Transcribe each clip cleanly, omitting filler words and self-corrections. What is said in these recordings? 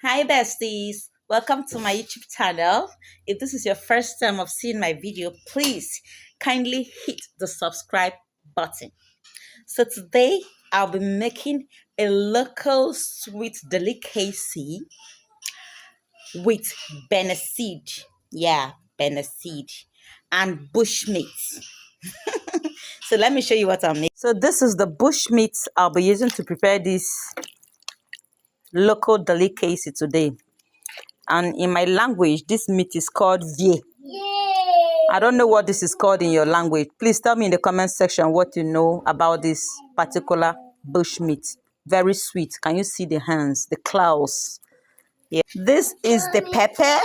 Hi besties, welcome to my YouTube channel. If this is your first time of seeing my video, please kindly hit the subscribe button. So today I'll be making a local sweet delicacy with seed. Yeah, seed and bushmeat. So let me show you what I'm making. So this is the bushmeat I'll be using to prepare this local delicacy today. And in my language, this meat is called vie. I don't know what this is called in your language. Please tell me in the comment section what you know about this particular bush meat. Very sweet. Can you see the hands, the claws? Yeah. This is the pepper.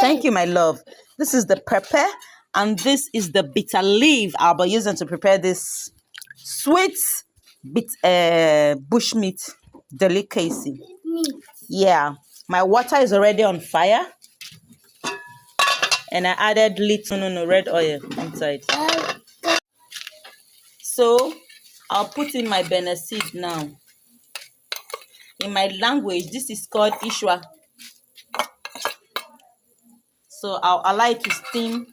Thank you, my love. This is the pepper, and this is the bitter leaf I'll be using to prepare this sweet bush meat delicacy. Yeah, my water is already on fire. And I added little red oil inside. So I'll put in my seed now. In my language, this is called ishwa. So I'll allow it to steam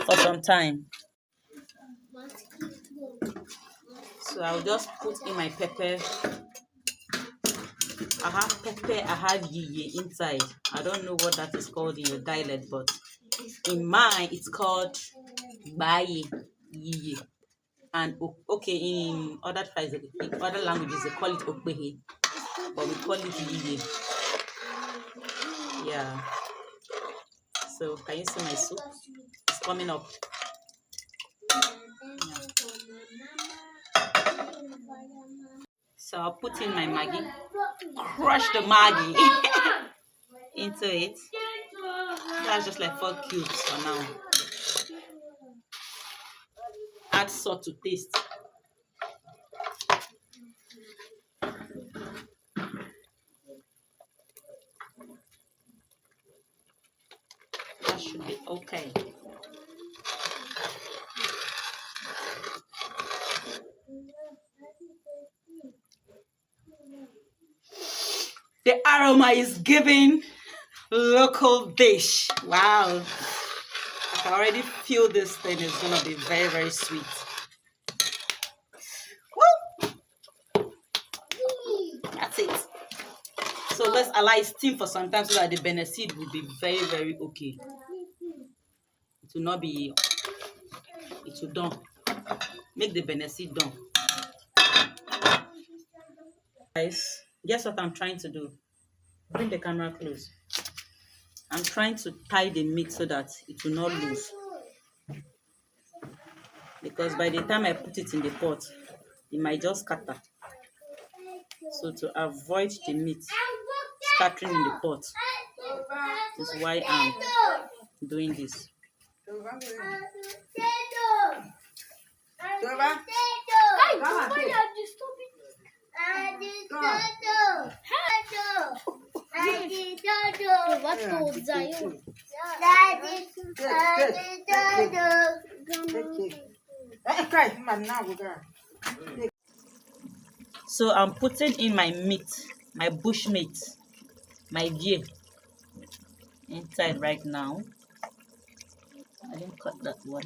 for some time. So I'll just put in my pepper. I have pepper, I have yiye inside. I don't know what that is called in your dialect, but in mine it's called baye yiye. And okay, in other tribes, in other languages, they call it okbehe, but we call it yiye. Yeah. So can you see my soup? It's coming up. Yeah. So I'll put in my Maggi, crush the Maggi into it. That's just like 4 cubes for now. Add salt to taste. That should be okay. The aroma is giving local dish. Wow. I can already feel this thing is going to be very, very sweet. Woo! That's it. So let's allow it steam for some time so that the seed will be very, very okay. It will not be, it will done. Make the seed done. Guys, guess what I'm trying to do? Bring the camera close. I'm trying to tie the meat so that it will not lose. Because by the time I put it in the pot, it might just scatter. So to avoid the meat scattering in the pot, is why I'm doing this. So I'm putting in my meat, my bush meat, my vie inside right now. I didn't cut that one.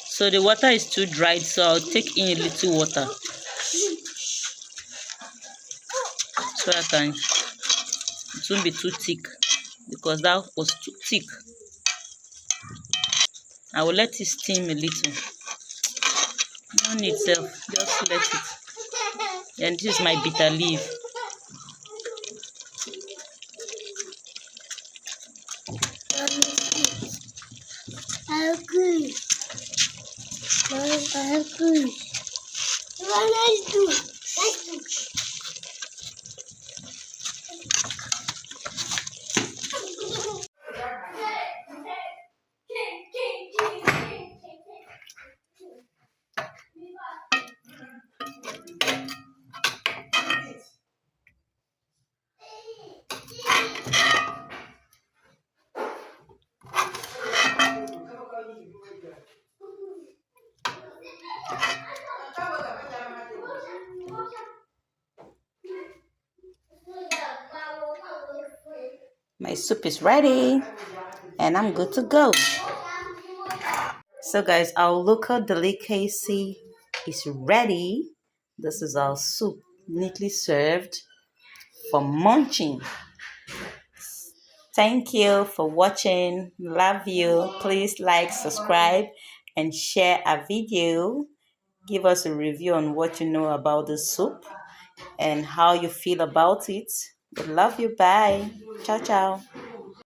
So the water is too dried, so I'll take in a little water so it won't be too thick, because that was too thick. I will let it steam a little. No need self, just let it. And this is my bitter leaf. I agree. I agree. Let's do. My soup is ready and I'm good to go. So guys, our local delicacy is ready. This is our soup, neatly served for munching. Thank you for watching. Love you. Please like, subscribe, and share our video. Give us a review on what you know about the soup and how you feel about it. We love you. Bye. Ciao, ciao.